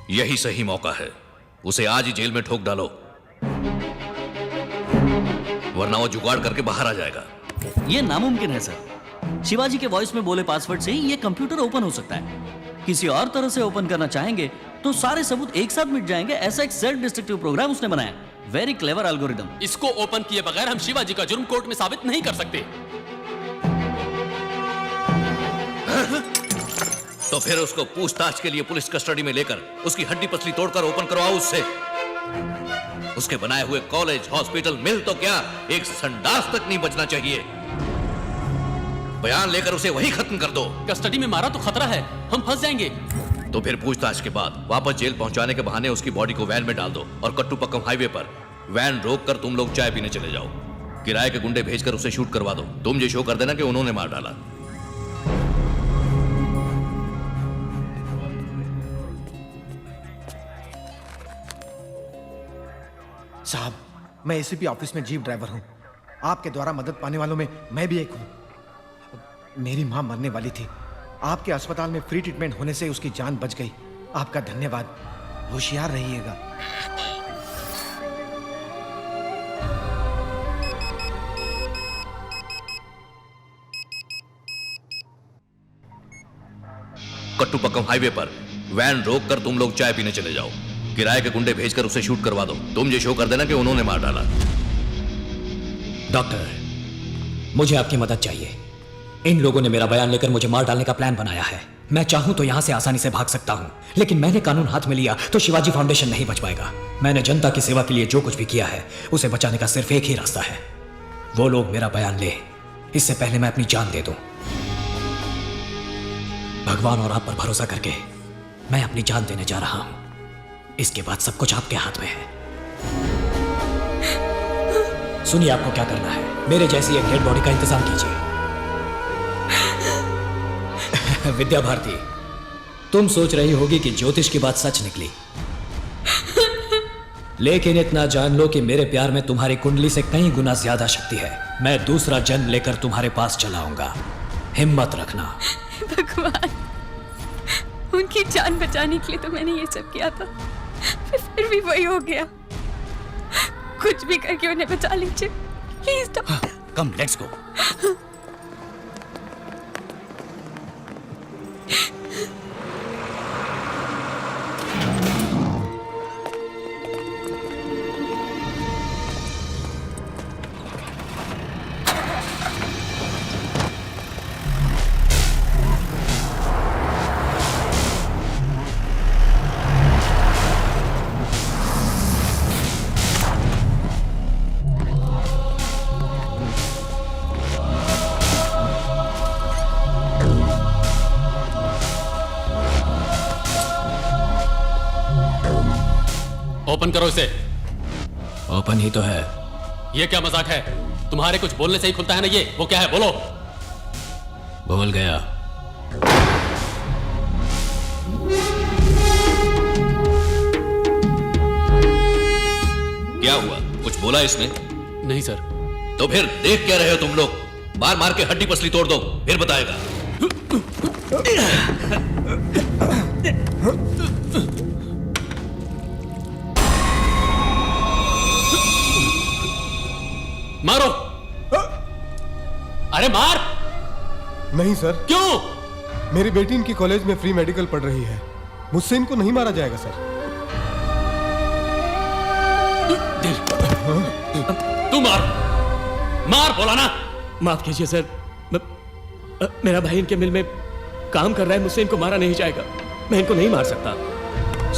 यही सही मौका है, उसे आज ही जेल में ठोक डालो, वरना वो जुगाड़ करके बाहर आ जाएगा। ये नामुमकिन है सर। शिवाजी के वॉइस में बोले पासवर्ड से ही ये कंप्यूटर ओपन हो सकता है। किसी और तरह से ओपन करना चाहेंगे तो सारे सबूत एक साथ मिट जाएंगे। ऐसा एक सेल्फ डिस्ट्रक्टिव प्रोग्राम उसने बनाया। Very clever algorithm. इसको ओपन किए बगैर हम शिवाजी का जुर्म कोर्ट में साबित नहीं कर सकते। तो फिर उसको पूछताछ के लिए पुलिस कस्टडी में लेकर उसकी हड्डी पसली तोड़कर ओपन करवाओ उससे। उसके बनाए हुए कॉलेज, हॉस्पिटल, मिल तो क्या, एक संडास तक नहीं बचना चाहिए। बयान लेकर उसे वहीं खत्म कर दो। कस्टडी में मारा तो खतरा है, हम फंस जाएंगे। तो फिर पूछताछ के बाद वापस जेल पहुंचाने के बहाने उसकी बॉडी को वैन में डाल दो और कट्टुपक्कम हाईवे पर वैन रोककर तुम लोग चाय पीने चले जाओ। किराए के गुंडे भेजकर उसे शूट करवा दो। तुम ये शो कर देना कि उन्होंने मार डाला। साहब, मैं एसीपी ऑफिस में जीप ड्राइवर हूं। आपके द्वारा मदद पाने वालों में मैं भी एक हूं। मेरी मां मरने वाली थी। आपके अस्पताल में फ्री ट्रीटमेंट होने से उसकी जान बच गई। आपका धन्यवाद। होशियार रहिएगा। कट्टुपक्कम हाईवे पर वैन रोककर तुम लोग चाय पीने चले जाओ। किराए के गुंडे भेजकर उसे शूट करवा दो। तुम ये शो कर देना कि उन्होंने मार डाला। डॉक्टर, मुझे आपकी मदद चाहिए। इन लोगों ने मेरा बयान लेकर मुझे मार डालने का प्लान बनाया है। मैं चाहूं तो यहां से आसानी से भाग सकता हूं, लेकिन मैंने कानून हाथ में लिया तो शिवाजी फाउंडेशन नहीं बच पाएगा। मैंने जनता की सेवा के लिए जो कुछ भी किया है उसे बचाने का सिर्फ एक ही रास्ता है। वो लोग मेरा बयान ले, इससे पहले मैं अपनी जान दे दूं। भगवान और आप पर भरोसा करके मैं अपनी जान देने जा रहा हूं। इसके बाद सब कुछ आपके हाथ में है। सुनिए, आपको क्या करना है। मेरे जैसी एक डेड बॉडी का इंतजाम कीजिए। विद्या भारती, तुम सोच रही होगी कि ज्योतिष की बात सच निकली, लेकिन इतना जान लो कि मेरे प्यार में तुम्हारी कुंडली से कई गुना ज्यादा शक्ति है। मैं दूसरा जन्म लेकर तुम्हारे पास चला आऊंगा। हिम्मत रखना। भगवान, उनकी जान बचाने के लिए तो मैंने ये सब किया था, फिर भी वही हो गया। कुछ भी करके उन्हें बचा लीजिए please. Come, let's go. Open करो इसे। ओपन ही तो है। ये क्या मजाक है? तुम्हारे कुछ बोलने से ही खुलता है ना ये। वो क्या है, बोलो। भूल गया। क्या हुआ? कुछ बोला इसने? नहीं सर। तो फिर देख क्या रहे हो तुम लोग? मार मार के हड्डी पसली तोड़ दो, फिर बताएगा। मारो। अरे मार। नहीं सर। क्यों? मेरी बेटी इनकी कॉलेज में फ्री मेडिकल पढ़ रही है। मुझसे इनको नहीं मारा जाएगा सर। तू मार। मार, बोला ना। माफ कीजिए सर, मेरा भाई इनके मिल में काम कर रहा है। मुझसे इनको मारा नहीं जाएगा। मैं इनको नहीं मार सकता।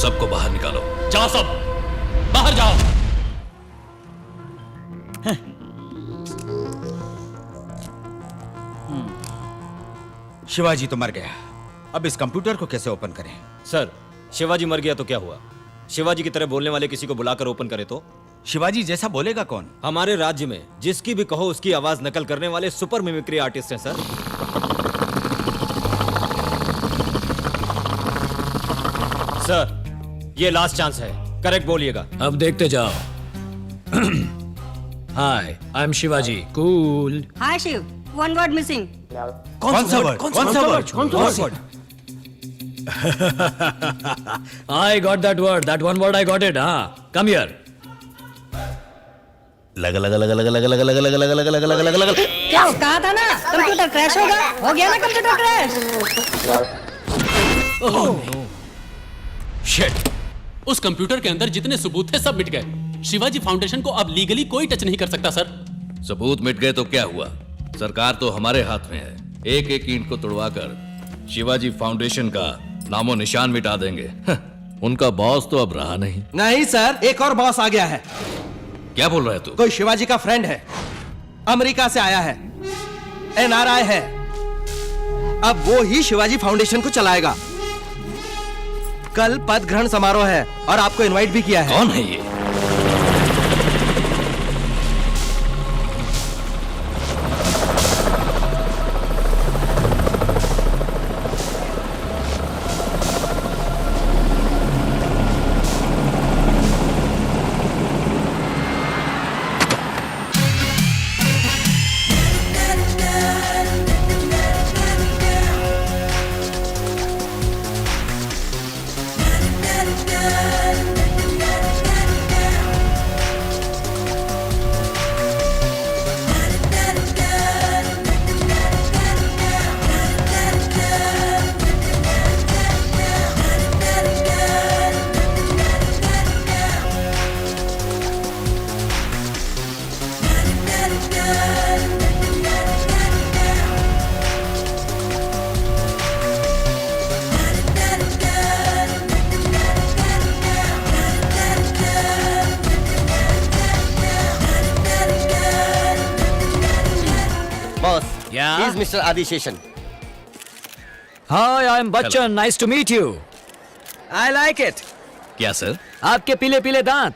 सबको बाहर निकालो। जाओ, सब बाहर जाओ। शिवाजी तो मर गया। अब इस कंप्यूटर को कैसे ओपन करें? सर, शिवाजी मर गया तो क्या हुआ? शिवाजी की तरह बोलने वाले किसी को बुलाकर ओपन करे तो? शिवाजी जैसा बोलेगा कौन? हमारे राज्य में जिसकी भी कहो उसकी आवाज नकल करने वाले सुपर मिमिक्री आर्टिस्ट हैं सर। सर, ये लास्ट चांस है, करेक्ट बोलिएगा। अब देखते जाओ। Hi, I am Shivaji. Cool. Hi Shiv, one word missing. कौन सा वर्ड? कौन सा वर्ड? कौन सा word? I got that word. That one word I got it. हाँ, come here. लगा लगा लगा लगा लगा लगा लगा लगा लगा लगा लगा लगा लगा लगा। क्या कहा था ना कंप्यूटर क्रैश होगा, हो गया ना कंप्यूटर क्रैश। शिट। उस कंप्यूटर के अंदर जितने सबूत थे सब मिट गए। शिवाजी फाउंडेशन को अब लीगली कोई टच नहीं कर सकता सर। सबूत मिट गए तो क्या हुआ? सरकार तो हमारे हाथ में है। एक एक ईंट को तोड़वाकर शिवाजी फाउंडेशन का नामो निशान मिटा देंगे। उनका बॉस तो अब रहा नहीं। नहीं सर, एक और बॉस आ गया है। क्या बोल रहा है तू? कोई शिवाजी का फ्रेंड है, अमेरिका से आया है, NRI है। अब वो ही शिवाजी फाउंडेशन को चलाएगा। कल पद ग्रहण समारोह है और आपको इनवाइट भी किया है। कौन है ये? He's Mr. Adi Sheshan. Hi, I'm Bachchan. Nice to meet you. I like it. क्या सर? आपके पीले पीले दांत।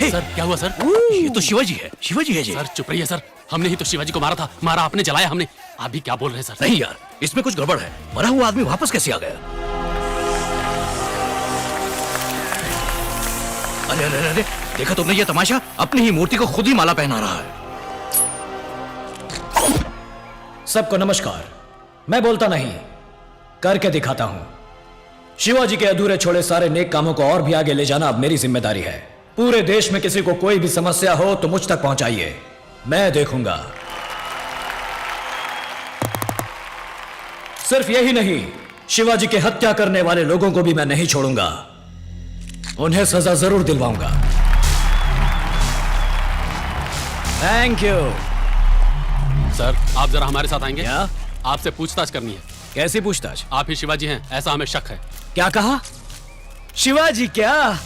सर क्या हुआ सर? ये तो शिवाजी है। शिवाजी है जी। सर चुप रहिए सर, हमने ही तो शिवाजी को मारा था। मारा आपने, जलाया हमने। आप भी क्या बोल रहे हैं सर? नहीं यार, इसमें कुछ गड़बड़ है। मरा हुआ आदमी वापस कैसे आ गया? अरे अरे अरे, देखा तुमने ये तमाशा? अपनी ही मूर्ति को खुद ही माला पहना रहा है। सबको नमस्कार। मैं बोलता नहीं, करके दिखाता हूं। शिवाजी के अधूरे छोड़े सारे नेक कामों को और भी आगे ले जाना अब मेरी जिम्मेदारी है। पूरे देश में किसी को कोई भी समस्या हो तो मुझ तक पहुंचाइए, मैं देखूंगा। सिर्फ यही नहीं, शिवाजी की हत्या करने वाले लोगों को भी मैं नहीं छोड़ूंगा। उन्हें सजा जरूर दिलवाऊंगा। Thank you. सर आप जरा हमारे साथ आएंगे? क्या? आपसे पूछताछ करनी है। कैसी पूछताछ? आप ही शिवाजी हैं ऐसा हमें शक है। क्या कहा? शिवाजी क्या?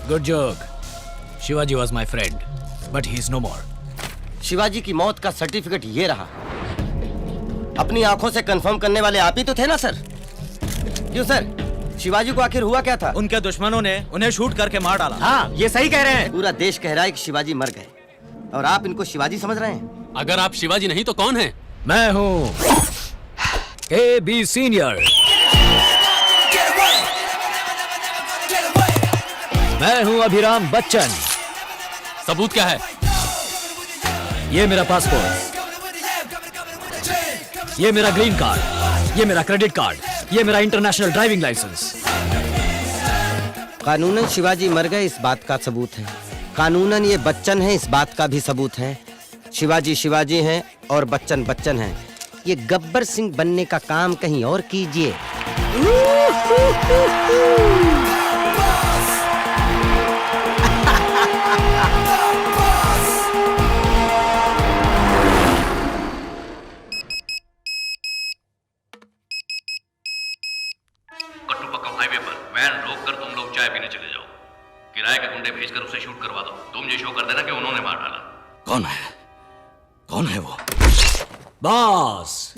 Good joke. Shivaji was my friend but he is no more. Shivaji की मौत का सर्टिफिकेट ये रहा। अपनी आंखों से कंफर्म करने वाले आप ही तो थे ना सर? क्यों सर, शिवाजी को आखिर हुआ क्या था? उनके दुश्मनों ने उन्हें शूट करके मार डाला। हाँ, ये सही कह रहे हैं। पूरा देश कह रहा है कि शिवाजी मर गए और आप इनको शिवाजी समझ रहे हैं। अगर आप शिवाजी नहीं तो कौन है? मैं हूं AB सीनियर। मैं हूं अभिराम बच्चन। सबूत क्या है? ये मेरा पासपोर्ट, ये मेरा ग्रीन कार्ड, ये मेरा क्रेडिट कार्ड, ये मेरा इंटरनेशनल ड्राइविंग लाइसेंस। कानूनन शिवाजी मर गए इस बात का सबूत है। कानूनन ये बच्चन है इस बात का भी सबूत है। शिवाजी शिवाजी हैं और बच्चन बच्चन हैं। ये गब्बर सिंह बनने का काम कहीं और कीजिए। कट्टुपक्कम हाईवे पर वैन रोक कर तुम लोग चाय पीने चले जाओ। किराए के गुंडे भेजकर उसे शूट करवा दो। तुम ये शो कर देना कि उन्होंने मार डाला। कौन है? कौन है वो? बॉस,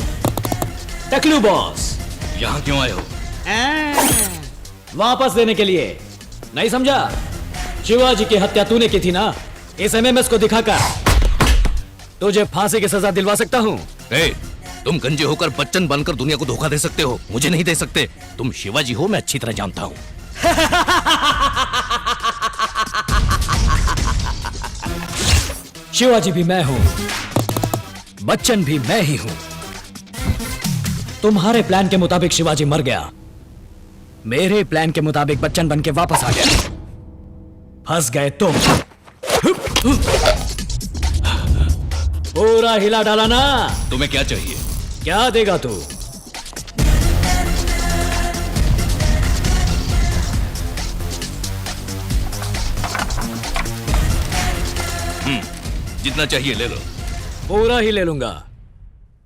टकलू बॉस। यहाँ क्यों आए हो? वापस देने के लिए। नहीं समझा? शिवाजी की हत्या तूने की थी ना? इस MMS को दिखाकर तुझे फांसी की सजा दिलवा सकता हूँ। तुम गंजे होकर बच्चन बनकर दुनिया को धोखा दे सकते हो, मुझे नहीं दे सकते। तुम शिवाजी हो, मैं अच्छी तरह जानता हूं। शिवाजी भी मैं हूं, बच्चन भी मैं ही हूं। तुम्हारे प्लान के मुताबिक शिवाजी मर गया, मेरे प्लान के मुताबिक बच्चन बन के वापस आ गया। फंस गए तुम। पूरा हिला डाला ना। तुम्हें क्या चाहिए? क्या देगा तू? जितना चाहिए ले लो। पूरा ही ले लूंगा,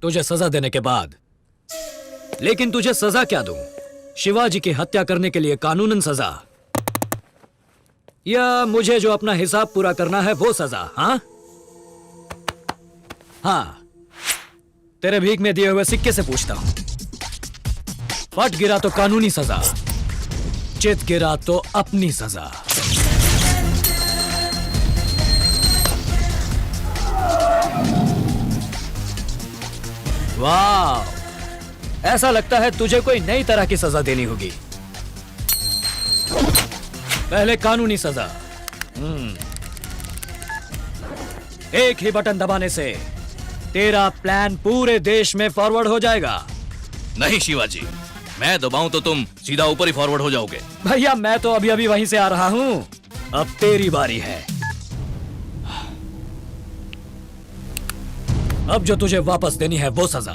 तुझे सजा देने के बाद। लेकिन तुझे सजा क्या दूं? शिवाजी की हत्या करने के लिए कानूनन सजा, या मुझे जो अपना हिसाब पूरा करना है वो सजा? हाँ हाँ, तेरे भीख में दिए हुए सिक्के से पूछता हूं। फट गिरा तो कानूनी सजा, चित गिरा तो अपनी सजा। वाह, ऐसा लगता है तुझे कोई नई तरह की सजा देनी होगी। पहले कानूनी सजा। एक ही बटन दबाने से तेरा प्लान पूरे देश में फॉरवर्ड हो जाएगा। नहीं शिवाजी, मैं दबाऊं तो तुम सीधा ऊपर ही फॉरवर्ड हो जाओगे। भैया मैं तो अभी अभी वहीं से आ रहा हूं, अब तेरी बारी है। अब जो तुझे वापस देनी है वो सजा।